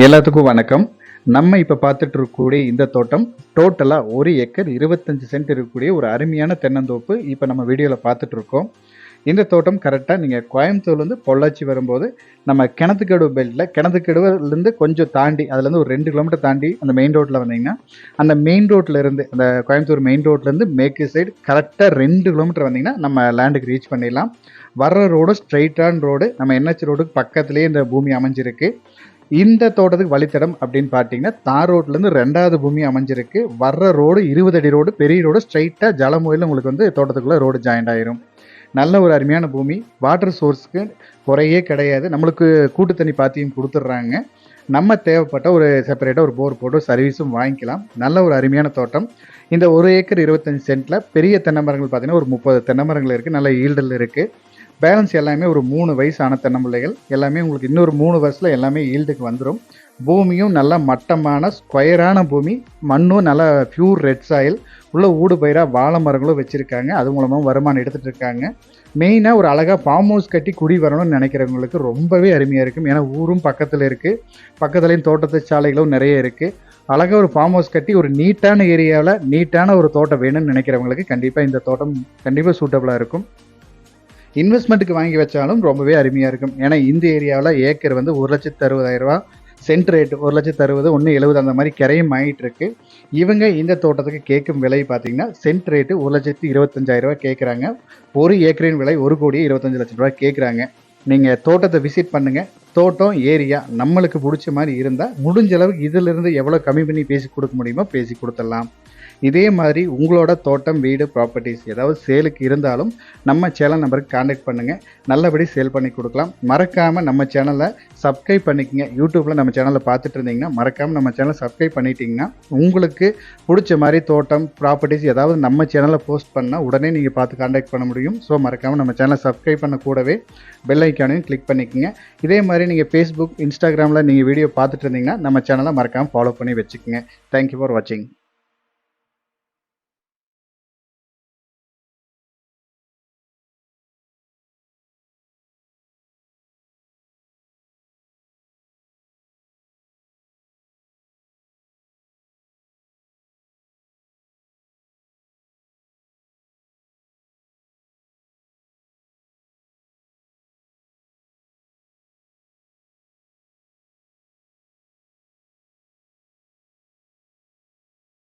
எல்லாத்துக்கும் வணக்கம். நம்ம இப்போ பார்த்துட்டு இருக்கக்கூடிய இந்த தோட்டம் டோட்டலாக 1 ஏக்கர் 25 சென்ட் இருக்கக்கூடிய ஒரு அருமையான தென்னந்தோப்பு இப்போ நம்ம வீடியோவில் பார்த்துட்டு இருக்கோம். இந்த தோட்டம் கரெக்டாக நீங்கள் கோயம்புத்தூர்லேருந்து பொள்ளாச்சி வரும்போது நம்ம கிணத்துக்கடுவு பெல்ட்டில் கிணத்துக்கடுவுலேருந்து கொஞ்சம் தாண்டி அதுலேருந்து ஒரு 2 கிலோமீட்டர் தாண்டி அந்த மெயின் ரோட்டில் வந்தீங்கன்னா அந்த மெயின் ரோட்லேருந்து அந்த கோயம்புத்தூர் மெயின் ரோட்லேருந்து மேற்கு சைடு கரெக்டாக 2 கிலோமீட்டர் வந்தீங்கன்னா நம்ம லேண்டுக்கு ரீச் பண்ணிடலாம். வர்ற ரோடு ஸ்ட்ரைட்டான ரோடு, நம்ம என்ஹெச் ரோடுக்கு பக்கத்துலேயே இந்த பூமி அமைஞ்சிருக்கு. இந்த தோட்டத்துக்கு வழித்தடம் அப்படின்னு பார்த்தீங்கன்னா தார் ரோட்லேருந்து 2வது பூமி அமைஞ்சிருக்கு. வர்ற ரோடு 20 அடி ரோடு, பெரிய ரோடு, ஸ்ட்ரைட்டாக ஜலமூலையில் உங்களுக்கு வந்து தோட்டத்துக்குள்ளே ரோடு ஜாயிண்ட் ஆயிரும். நல்ல ஒரு அருமையான பூமி. வாட்டர் சோர்ஸ்க்கு குறையே கிடையாது. நம்மளுக்கு கூட்டு தண்ணி பாத்தியும் கொடுத்துட்றாங்க. நம்ம தேவைப்பட்ட ஒரு செப்பரேட்டாக ஒரு போர் போட்டு சர்வீஸும் வாங்கிக்கலாம். நல்ல ஒரு அருமையான தோட்டம். இந்த 1 ஏக்கர் 25 சென்ட்டில் பெரிய தென்னை மரங்கள் பார்த்தீங்கன்னா ஒரு 30 தென்னை மரங்கள் இருக்குது. நல்ல ஈல்டில் இருக்குது. பேலன்ஸ் எல்லாமே ஒரு 3 வயசான தென்னம்பிள்ளைகள் எல்லாமே உங்களுக்கு இன்னொரு 3 வருஷத்தில் எல்லாமே ஈல்டுக்கு வந்துடும். பூமியும் நல்லா மட்டமான ஸ்கொயரான பூமி, மண்ணும் நல்லா பியூர் ரெட் சாயில், உள்ள ஊடு பயிராக வாழை மரங்களும் வச்சுருக்காங்க. அது மூலமாக வருமானம் எடுத்துகிட்டு இருக்காங்க. மெயினாக ஒரு அழகாக ஃபார்ம் ஹவுஸ் கட்டி குடி வரணும்னு நினைக்கிறவங்களுக்கு ரொம்பவே அருமையாக இருக்கும். ஏன்னா ஊரும் பக்கத்தில் இருக்குது, பக்கத்துலேயும் தோட்டத்து சாலைகளும் நிறைய இருக்குது. அழகாக ஒரு ஃபார்ம் ஹவுஸ் கட்டி ஒரு நீட்டான ஏரியாவில் நீட்டான ஒரு தோட்டம் வேணும்னு நினைக்கிறவங்களுக்கு கண்டிப்பாக இந்த தோட்டம் கண்டிப்பாக சூட்டபுளாக இருக்கும். இன்வெஸ்ட்மெண்ட்டுக்கு வாங்கி வச்சாலும் ரொம்பவே அருமையாக இருக்கும். ஏன்னா இந்த ஏரியாவில் ஏக்கர் வந்து 1,60,000 ரூபா, சென்ட் ரேட்டு 1,60,000, 1,70,000 அந்த மாதிரி கிரையும் ஆகிட்டு இருக்கு. இவங்க இந்த தோட்டத்துக்கு கேட்கும் விலை பார்த்தீங்கன்னா சென்ட் ரேட்டு 1,25,000 ரூபா கேட்குறாங்க. ஒரு ஏக்கரின் விலை 1,25,00,000 ரூபா கேட்குறாங்க. நீங்கள் தோட்டத்தை விசிட் பண்ணுங்கள். தோட்டம் ஏரியா நம்மளுக்கு பிடிச்ச மாதிரி இருந்தால் முடிஞ்ச அளவுக்கு இதிலிருந்து எவ்வளோ கம்மி பண்ணி பேசி கொடுக்க முடியுமோ பேசி கொடுத்துடலாம். இதே மாதிரி உங்களோட தோட்டம், வீடு, ப்ராப்பர்ட்டிஸ் ஏதாவது சேலுக்கு இருந்தாலும் நம்ம சேனல் நம்பருக்கு கான்டாக்ட் பண்ணுங்கள். நல்லபடி சேல் பண்ணி கொடுக்கலாம். மறக்காமல் நம்ம சேனலை சப்ஸ்கிரைப் பண்ணிக்கங்க. யூடியூப்பில் நம்ம சேனலை பார்த்துட்டு இருந்தீங்கன்னா மறக்காமல் நம்ம சேனலை சப்ஸ்கிரைப் பண்ணிட்டீங்கன்னா உங்களுக்கு பிடிச்ச மாதிரி தோட்டம், ப்ராப்பர்ட்டிஸ் ஏதாவது நம்ம சேனலில் போஸ்ட் பண்ணால் உடனே நீங்கள் பார்த்து கான்டாக்ட் பண்ண முடியும். ஸோ மறக்காமல் நம்ம சேனலை சப்ஸ்கிரைப் பண்ண கூடவே பெல் ஐக்கானையும் கிளிக் பண்ணிக்கோங்க. இதே மாதிரி நீங்கள் ஃபேஸ்புக், இன்ஸ்டாகிராமில் நீங்கள் வீடியோ பார்த்துட்டு இருந்தீங்கன்னா நம்ம சேனலை மறக்காமல் ஃபாலோ பண்ணி வச்சுக்கோங்க. தேங்க்யூ ஃபார் வாட்சிங்.